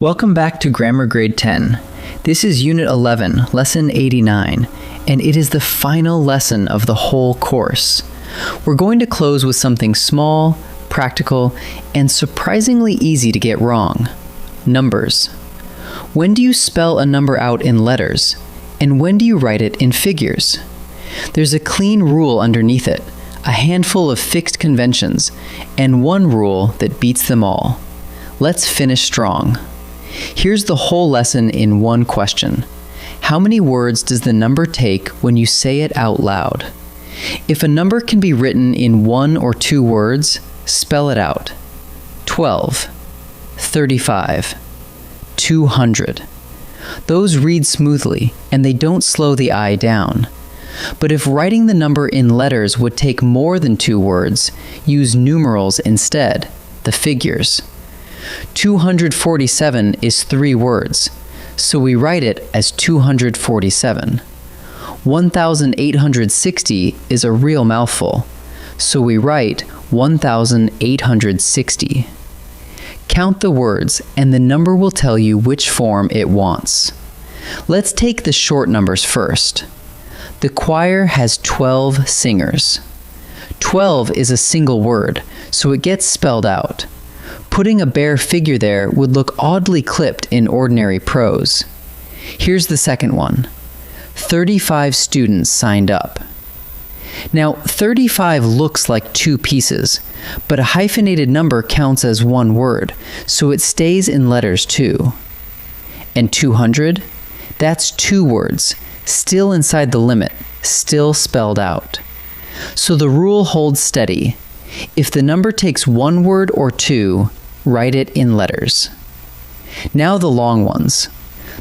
Welcome back to Grammar Grade 10. This is Unit 11, Lesson 89, and it is the final lesson of the whole course. We're going to close with something small, practical, and surprisingly easy to get wrong. Numbers. When do you spell a number out in letters, and when do you write it in figures? There's a clean rule underneath it, a handful of fixed conventions, and one rule that beats them all. Let's finish strong. Here's the whole lesson in one question. How many words does the number take when you say it out loud? If a number can be written in 1 or 2 words, spell it out. 12, 35, 200. Those read smoothly, and they don't slow the eye down. But if writing the number in letters would take more than 2 words, use numerals instead, the figures. 247 is 3 words, so we write it as 247. 1860 is a real mouthful, so we write 1860. Count the words, and the number will tell you which form it wants. Let's take the short numbers first. The choir has 12 singers. 12 is a single word, so it gets spelled out. Putting a bare figure there would look oddly clipped in ordinary prose. Here's the second one. 35 students signed up. Now, 35 looks like 2 pieces, but a hyphenated number counts as 1 word, so it stays in letters too. And 200? That's 2 words, still inside the limit, still spelled out. So the rule holds steady. If the number takes 1 word or 2, write it in letters. Now the long ones.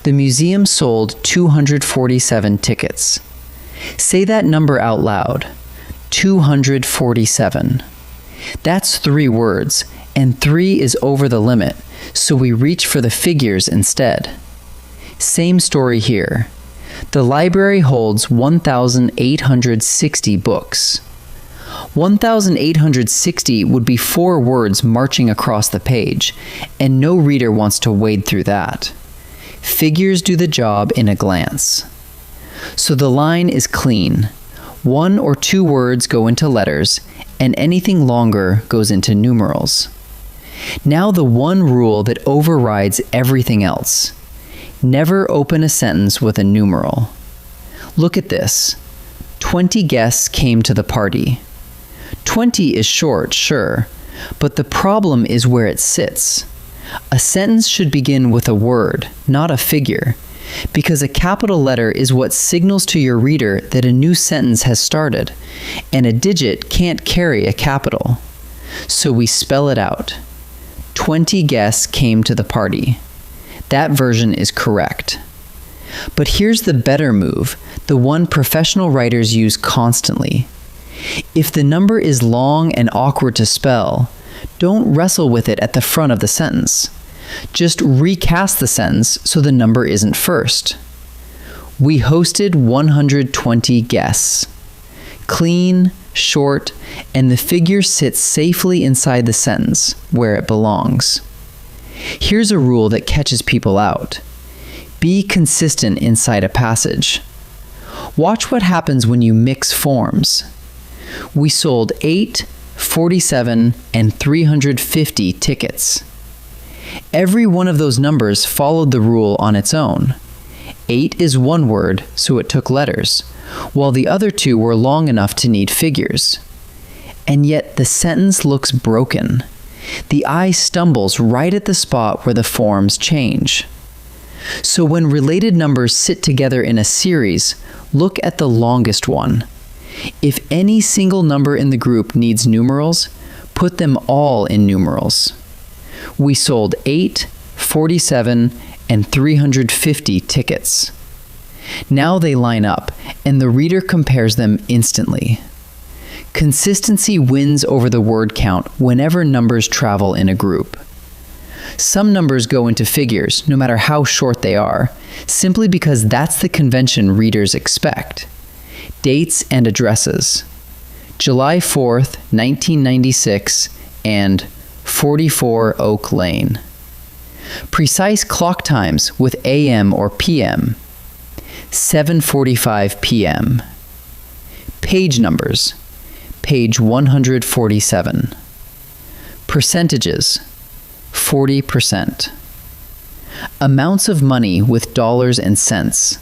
The museum sold 247 tickets. Say that number out loud. 247. That's 3 words, and 3 is over the limit, so we reach for the figures instead. Same story here. The library holds 1,860 books. 1,860 would be 4 words marching across the page, and no reader wants to wade through that. Figures do the job in a glance. So the line is clean. 1 or 2 words go into letters, and anything longer goes into numerals. Now the one rule that overrides everything else. Never open a sentence with a numeral. Look at this. 20 guests came to the party. 20 is short, sure, but the problem is where it sits. A sentence should begin with a word, not a figure, because a capital letter is what signals to your reader that a new sentence has started, and a digit can't carry a capital. So we spell it out. 20 guests came to the party. That version is correct. But here's the better move, the one professional writers use constantly. If the number is long and awkward to spell, don't wrestle with it at the front of the sentence. Just recast the sentence so the number isn't first. We hosted 120 guests. Clean, short, and the figure sits safely inside the sentence, where it belongs. Here's a rule that catches people out. Be consistent inside a passage. Watch what happens when you mix forms. We sold 8, 47, and 350 tickets. Every one of those numbers followed the rule on its own. 8 is 1 word, so it took letters, while the other 2 were long enough to need figures. And yet the sentence looks broken. The eye stumbles right at the spot where the forms change. So when related numbers sit together in a series, look at the longest one. If any single number in the group needs numerals, put them all in numerals. We sold 8, 47, and 350 tickets. Now they line up, and the reader compares them instantly. Consistency wins over the word count whenever numbers travel in a group. Some numbers go into figures, no matter how short they are, simply because that's the convention readers expect. Dates and addresses. July 4th, 1996, and 44 Oak Lane. Precise clock times with AM or PM. 7:45 p.m. Page numbers. Page 147. Percentages. 40%. Amounts of money with dollars and cents.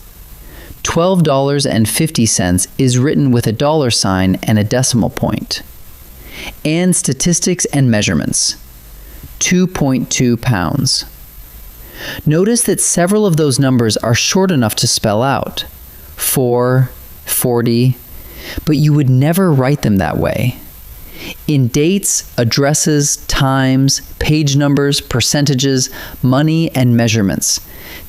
$12.50 is written with a dollar sign and a decimal point. And statistics and measurements. 2.2 pounds. Notice that several of those numbers are short enough to spell out. 4, 40, but you would never write them that way. In dates, addresses, times, page numbers, percentages, money, and measurements,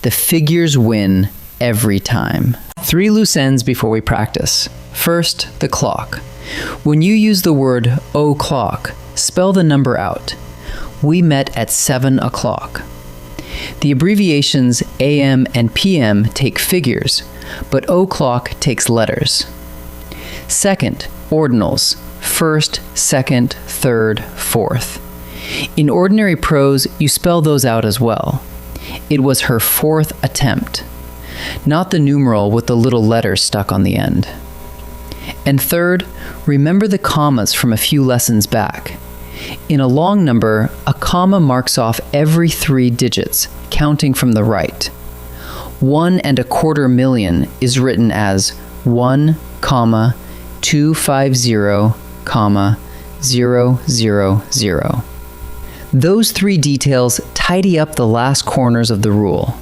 the figures win every time. 3 loose ends before we practice. First, the clock. When you use the word o'clock, spell the number out. We met at 7 o'clock. The abbreviations AM and PM take figures, but o'clock takes letters. Second, ordinals. First, second, third, fourth. In ordinary prose, you spell those out as well. It was her 4th attempt, not the numeral with the little letters stuck on the end. And third, remember the commas from a few lessons back. In a long number, a comma marks off every 3 digits, counting from the right. 1 1/4 million is written as 1,250, 000. Those 3 details tidy up the last corners of the rule.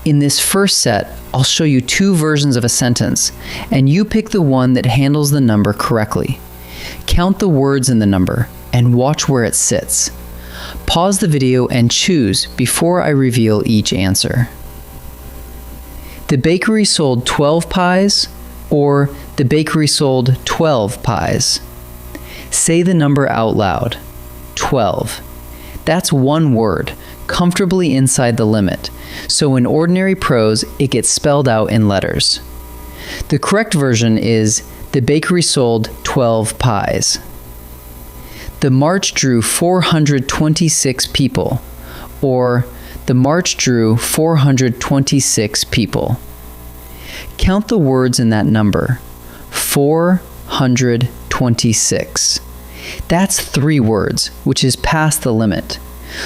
In this first set, I'll show you 2 versions of a sentence, and you pick the one that handles the number correctly. Count the words in the number, and watch where it sits. Pause the video and choose before I reveal each answer. The bakery sold 12 pies, or the bakery sold 12 pies. Say the number out loud. 12. That's one word, comfortably inside the limit, so in ordinary prose, it gets spelled out in letters. The correct version is, the bakery sold 12 pies. The march drew 426 people, or the march drew 426 people. Count the words in that number. 426. That's 3 words, which is past the limit.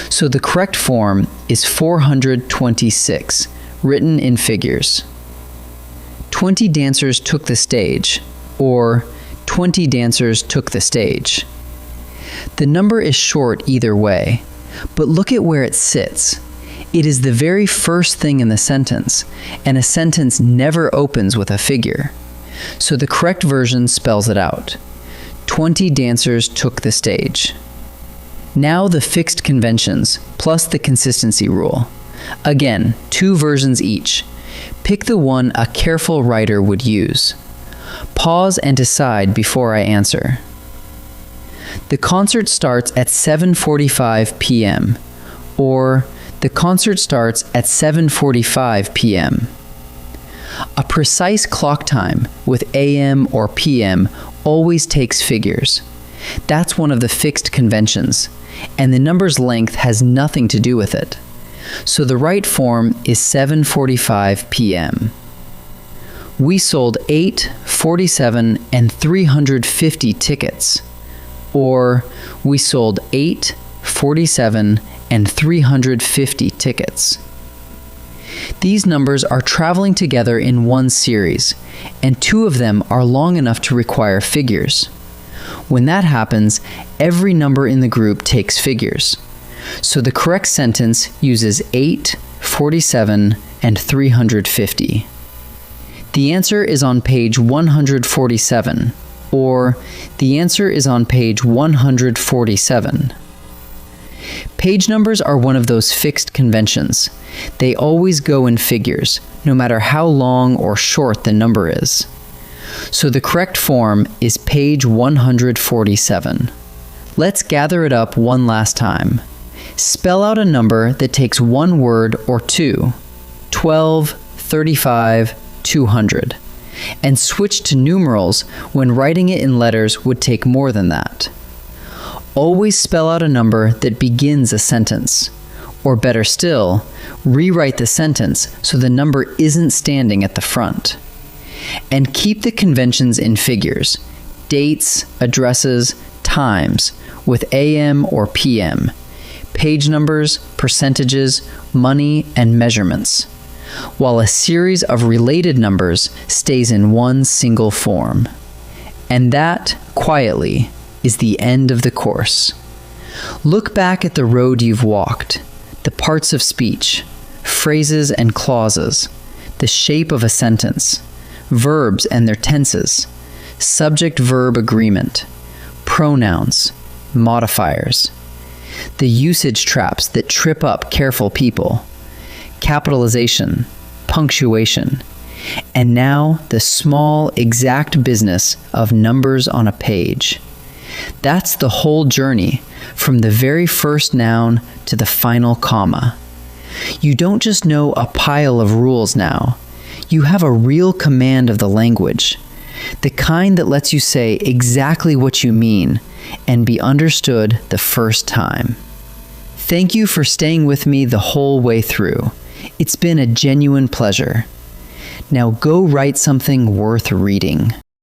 So the correct form is 426, written in figures. 20 dancers took the stage, or 20 dancers took the stage. The number is short either way, but look at where it sits. It is the very first thing in the sentence, and a sentence never opens with a figure. So the correct version spells it out. 20 dancers took the stage. Now the fixed conventions, plus the consistency rule. Again, 2 versions each. Pick the one a careful writer would use. Pause and decide before I answer. The concert starts at 7:45 p.m. or the concert starts at 7:45 p.m. A precise clock time with AM or PM always takes figures. That's one of the fixed conventions, and the number's length has nothing to do with it. So the right form is 7:45 p.m. We sold 8, 47, and 350 tickets. Or we sold 8, 47, and 350 tickets. These numbers are traveling together in one series, and 2 of them are long enough to require figures. When that happens, every number in the group takes figures. So the correct sentence uses 8, 47, and 350. The answer is on page 147, or the answer is on page 147. Page numbers are one of those fixed conventions. They always go in figures, no matter how long or short the number is. So the correct form is page 147. Let's gather it up one last time. Spell out a number that takes 1 word or 2, 12, 35, 200, and switch to numerals when writing it in letters would take more than that. Always spell out a number that begins a sentence, Or better still, rewrite the sentence so the number isn't standing at the front. And keep the conventions in figures, dates, addresses, times, with AM or PM, page numbers, percentages, money, and measurements, while a series of related numbers stays in one single form. And that, quietly, is the end of the course. Look back at the road you've walked, the parts of speech, phrases and clauses, the shape of a sentence, verbs and their tenses, subject-verb agreement, pronouns, modifiers, the usage traps that trip up careful people, capitalization, punctuation, and now the small, exact business of numbers on a page. That's the whole journey, from the very first noun to the final comma. You don't just know a pile of rules now. You have a real command of the language, the kind that lets you say exactly what you mean and be understood the first time. Thank you for staying with me the whole way through. It's been a genuine pleasure. Now go write something worth reading.